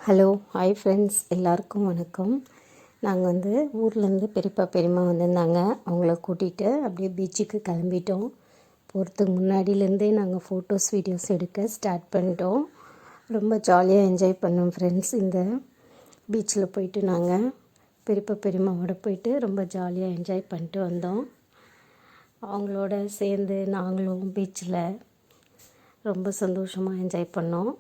Hello hi friends, எல்லாருக்கும் வணக்கம். நாங்கள் வந்து ஊர்லேருந்து பெரியப்பா பெரியம்மா வந்திருந்தாங்க. அவங்கள கூட்டிகிட்டு அப்படியே பீச்சுக்கு கிளம்பிட்டோம். போகிறதுக்கு முன்னாடியிலேருந்தே நாங்கள் ஃபோட்டோஸ் வீடியோஸ் எடுக்க ஸ்டார்ட் பண்ணிட்டோம். ரொம்ப ஜாலியாக என்ஜாய் பண்ணோம் ஃப்ரெண்ட்ஸ். இந்த பீச்சில் போயிட்டு நாங்கள் பெரியப்பா பெரியம்மாவோட போயிட்டு ரொம்ப ஜாலியாக என்ஜாய் பண்ணிட்டு வந்தோம். அவங்களோட சேர்ந்து நாங்களும் பீச்சில் ரொம்ப சந்தோஷமாக என்ஜாய் பண்ணோம்.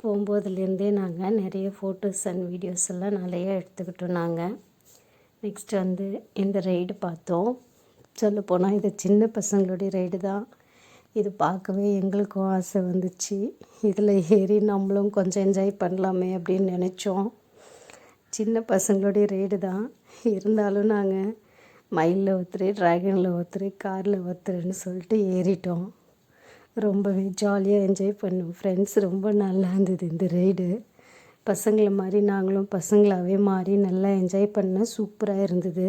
போகும்போதுலேருந்தே நாங்கள் நிறைய ஃபோட்டோஸ் அண்ட் வீடியோஸ் எல்லாம் நிறைய எடுத்துக்கிட்டோம். நாங்கள் நெக்ஸ்ட் வந்து இந்த ரைடு பார்த்தோம். சொல்லப்போனால் இது சின்ன பசங்களுடைய ரைடு தான். இது பார்க்கவே எங்களுக்கும் ஆசை வந்துச்சு. இதில் ஏறி நம்மளும் கொஞ்சம் என்ஜாய் பண்ணலாமே அப்படின்னு நினச்சோம். சின்ன பசங்களுடைய ரைடு தான் இருந்தாலும் நாங்கள் மயிலில் ஒருத்தர், ட்ராகனில் ஒருத்தர், காரில் ஒருத்தர்னு சொல்லிட்டு ஏறிட்டோம். ரொம்பவே ஜாலியாக என்ஜாய் பண்ணோம் ஃப்ரெண்ட்ஸ். ரொம்ப நல்லா இருந்தது இந்த ரைடு. பசங்களை மாதிரி நாங்களும் பசங்களாகவே மாறி நல்லா என்ஜாய் பண்ண சூப்பராக இருந்தது.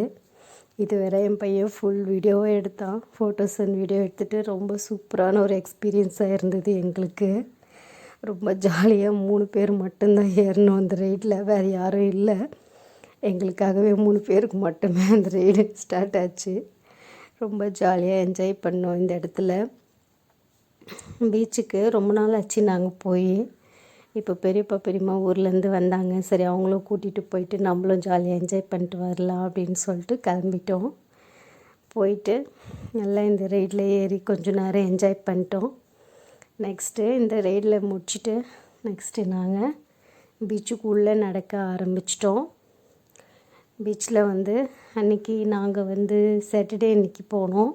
இது வேறு என் பையன் ஃபுல் வீடியோவாக எடுத்தான். ஃபோட்டோஸ் அண்ட் வீடியோ எடுத்துகிட்டு ரொம்ப சூப்பரான ஒரு எக்ஸ்பீரியன்ஸாக இருந்தது எங்களுக்கு. ரொம்ப ஜாலியாக 3 பேர் மட்டும்தான் ஏறணும் அந்த ரைடில், வேறு யாரும் இல்லை. எங்களுக்காகவே 3 பேருக்கு மட்டுமே அந்த ரைடு ஸ்டார்ட் ஆச்சு. ரொம்ப ஜாலியாக என்ஜாய் பண்ணோம் இந்த இடத்துல. பீச்சுக்கு ரொம்ப நாள் ஆச்சு நாங்கள் போய். இப்போ பெரியப்பா பெரியம்மா ஊர்லேருந்து வந்தாங்க. சரி, அவங்களும் கூட்டிகிட்டு போயிட்டு நம்மளும் ஜாலியாக என்ஜாய் பண்ணிட்டு வரலாம் அப்படின்னு சொல்லிட்டு கிளம்பிட்டோம். போயிட்டு நல்லா இந்த ரைடில் ஏறி கொஞ்சம் நேரம் என்ஜாய் பண்ணிட்டோம். நெக்ஸ்ட்டு இந்த ரைடில் முடிச்சுட்டு நெக்ஸ்ட்டு நாங்கள் பீச்சுக்குள்ளே நடக்க ஆரம்பிச்சிட்டோம். பீச்சில் வந்து அன்றைக்கி நாங்கள் வந்து சாட்டர்டே அன்றைக்கி போனோம்.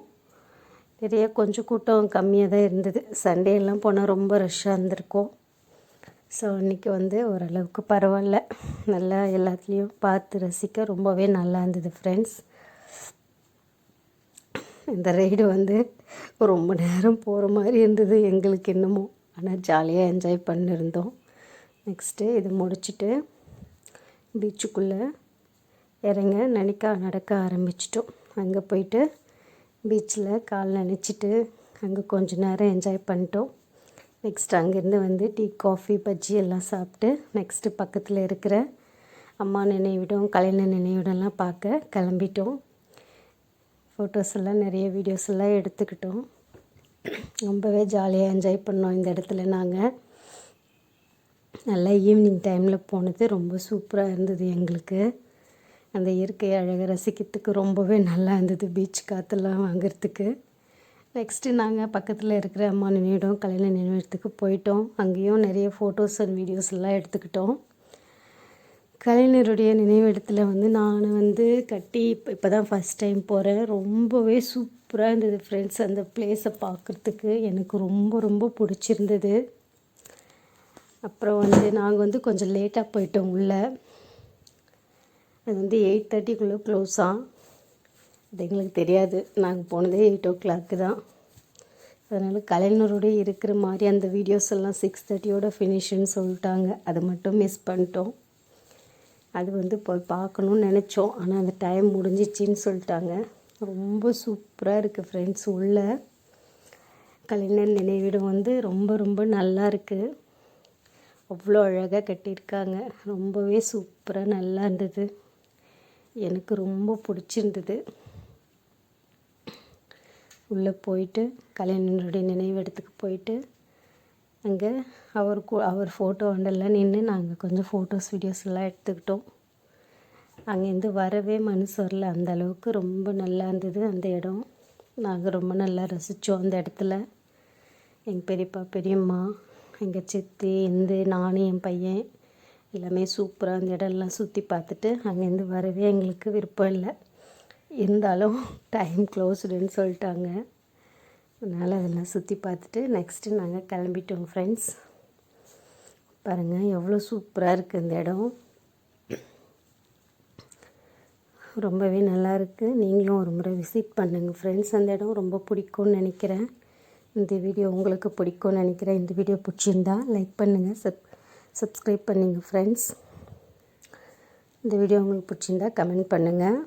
நிறைய கொஞ்சம் கூட்டம் கம்மியாக தான் இருந்தது. சண்டேலாம் போனால் ரொம்ப ரஷ்ஷாக இருந்திருக்கும். ஸோ அன்றைக்கி வந்து ஓரளவுக்கு பரவாயில்ல, நல்லா எல்லாத்துலேயும் பார்த்து ரசிக்க ரொம்பவே நல்லா இருந்தது ஃப்ரெண்ட்ஸ். இந்த ரைடு வந்து ரொம்ப நேரம் போகிற மாதிரி இருந்தது எங்களுக்கு இன்னமும். ஆனால் ஜாலியாக என்ஜாய் பண்ணியிருந்தோம். நெக்ஸ்ட்டு இது முடிச்சுட்டு பீச்சுக்குள்ளே இறங்க நடக்க ஆரம்பிச்சிட்டோம். அங்கே போயிட்டு பீச்சில் கால் நனைச்சிட்டு அங்கே கொஞ்சம் நேரம் என்ஜாய் பண்ணிட்டோம். நெக்ஸ்ட் அங்கேருந்து வந்து டீ, காஃபி, பஜ்ஜி எல்லாம் சாப்பிட்டு நெக்ஸ்ட்டு பக்கத்தில் இருக்கிற அம்மா நினைவிடம், கலைஞர் நினைவிடம்லாம் பார்க்க கிளம்பிட்டோம். ஃபோட்டோஸ் எல்லாம் நிறைய வீடியோஸ் எல்லாம் எடுத்துக்கிட்டோம். ரொம்பவே ஜாலியாக என்ஜாய் பண்ணோம் இந்த இடத்துல. நாங்கள் நல்லா ஈவினிங் டைமில் போனது ரொம்ப சூப்பராக இருந்தது எங்களுக்கு. அந்த இயற்கை அழகை ரசிக்கிறதுக்கு ரொம்பவே நல்லா இருந்தது. பீச் காற்றெல்லாம் வாங்கிறதுக்கு. நெக்ஸ்ட்டு நாங்கள் பக்கத்தில் இருக்கிற அம்மா நினைவிடம், கலைஞர் நினைவிடத்துக்கு போயிட்டோம். அங்கேயும் நிறைய ஃபோட்டோஸ் அண்ட் வீடியோஸ் எல்லாம் எடுத்துக்கிட்டோம். கலைஞருடைய நினைவிடத்தில் வந்து நான் வந்து கட்டி இப்போ தான் ஃபஸ்ட் டைம் போகிறேன். ரொம்பவே சூப்பராக இருந்தது ஃப்ரெண்ட்ஸ். அந்த பிளேஸை பார்க்குறதுக்கு எனக்கு ரொம்ப ரொம்ப பிடிச்சிருந்தது. அப்புறம் வந்து நாங்கள் வந்து கொஞ்சம் லேட்டாக போயிட்டோம் உள்ளே. அது வந்து 8:30க்குள்ளே க்ளோஸாக. அது எங்களுக்கு தெரியாது. நாங்கள் போனதே 8 o'clock தான். அதனால் கலைஞரோடு இருக்கிற மாதிரி அந்த வீடியோஸ் எல்லாம் 6:30யோட ஃபினிஷ்ன்னு சொல்லிட்டாங்க. அதை மட்டும் மிஸ் பண்ணிட்டோம். அது வந்து போய் பார்க்கணுன்னு நினச்சோம். ஆனால் அந்த டைம் முடிஞ்சிச்சின்னு சொல்லிட்டாங்க. ரொம்ப சூப்பராக இருக்குது ஃப்ரெண்ட்ஸ். உள்ள கலைஞர் நினைவிடம் வந்து ரொம்ப ரொம்ப நல்லா இருக்குது. அவ்வளோ அழகாக கட்டியிருக்காங்க. ரொம்பவே சூப்பராக நல்லா இருந்தது. எனக்கு ரொம்ப பிடிச்சிருந்தது. உள்ளே போயிட்டு கலைஞருடைய நினைவிடத்துக்கு போயிட்டு அங்கே அவர் ஃபோட்டோ வண்டெல்லாம் நின்று நாங்கள் கொஞ்சம் ஃபோட்டோஸ் வீடியோஸ் எல்லாம் எடுத்துக்கிட்டோம். அங்கேருந்து வரவே மனசு வரல, அந்த அளவுக்கு ரொம்ப நல்லா இருந்தது அந்த இடம். நாங்கள் ரொம்ப நல்லா ரசித்தோம் அந்த இடத்துல. எங்கள் பெரியப்பா பெரியம்மா, எங்கள் சித்தி, நானும் என் பையன் எல்லாமே சூப்பராக அந்த இடம்லாம் சுற்றி பார்த்துட்டு அங்கேருந்து வரவே எங்களுக்கு விருப்பம் இல்லை. இருந்தாலும் டைம் க்ளோஸ்டுன்னு சொல்லிட்டாங்க. அதனால் அதெல்லாம் சுற்றி பார்த்துட்டு நெக்ஸ்ட்டு நாங்கள் கிளம்பிட்டோம் ஃப்ரெண்ட்ஸ். பாருங்கள் எவ்வளோ சூப்பராக இருக்குது இந்த இடம். ரொம்பவே நல்லா இருக்குது. நீங்களும் ஒரு முறை விசிட் பண்ணுங்கள் ஃப்ரெண்ட்ஸ். அந்த இடம் ரொம்ப பிடிக்கும்னு நினைக்கிறேன். இந்த வீடியோ உங்களுக்கு பிடிக்கும்னு நினைக்கிறேன். இந்த வீடியோ பிடிச்சிருந்தா லைக் பண்ணுங்கள், சப்ஸ்கிரைப் பண்ணுங்கள் ஃப்ரெண்ட்ஸ். இந்த வீடியோ உங்களுக்கு பிடிச்சிருந்தா கமெண்ட் பண்ணுங்கள்.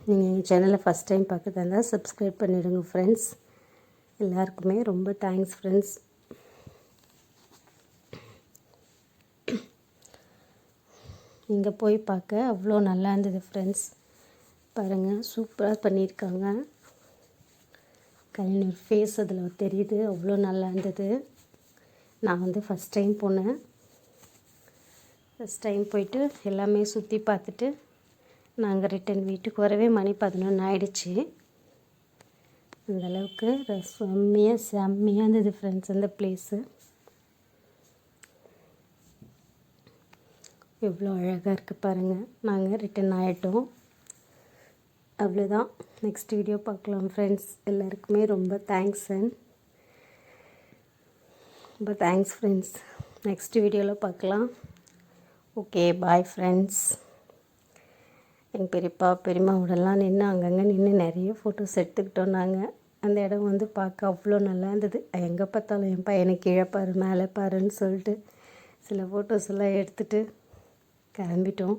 நீங்கள் எங்கள் சேனலை ஃபஸ்ட் டைம் பார்க்குறதா இருந்தால் சப்ஸ்கிரைப் பண்ணிவிடுங்க ஃப்ரெண்ட்ஸ். எல்லாருக்குமே ரொம்ப தேங்க்ஸ் ஃப்ரெண்ட்ஸ். இங்கே போய் பார்க்க அவ்வளோ நல்லா இருந்தது ஃப்ரெண்ட்ஸ். பாருங்கள், சூப்பராக பண்ணியிருக்காங்க. கலைஞர் ஃபேஸ் அதில் தெரியுது, அவ்வளோ நல்லா இருந்தது. நான் வந்து ஃபஸ்ட் டைம் போனேன். ஃபஸ்ட் டைம் போயிட்டு எல்லாமே சுற்றி பார்த்துட்டு நாங்கள் ரிட்டன் வீட்டுக்கு வரவே மணி 11 ஆகிடுச்சி. அந்தளவுக்கு செம்மையாக இருந்தது ஃப்ரெண்ட்ஸ் அந்த ப்ளேஸு. எவ்வளோ அழகாக இருக்குது பாருங்கள். நாங்கள் ரிட்டன் ஆகிட்டோம். அவ்வளோதான். நெக்ஸ்ட் வீடியோ பார்க்கலாம் ஃப்ரெண்ட்ஸ். எல்லாருக்குமே ரொம்ப தேங்க்ஸ் ஃப்ரெண்ட்ஸ். நெக்ஸ்ட் வீடியோவில் பார்க்கலாம். Okay, bye friends. எங்கள் பெரியப்பா பெரியம்மாவோடலாம் நின்று அங்கங்கே நின்று நிறைய ஃபோட்டோஸ் எடுத்துக்கிட்டோம் நாங்கள். அந்த இடம் வந்து பார்க்க அவ்வளோ நல்லா இருந்தது. எங்கே பார்த்தாலும் என் பையனை கீழே பாரு மேலே பாருன்னு சொல்லிட்டு சில ஃபோட்டோஸ் எல்லாம் எடுத்துகிட்டு கிளம்பிட்டோம்.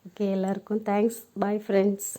ஓகே, எல்லாருக்கும் தேங்க்ஸ். Bye friends.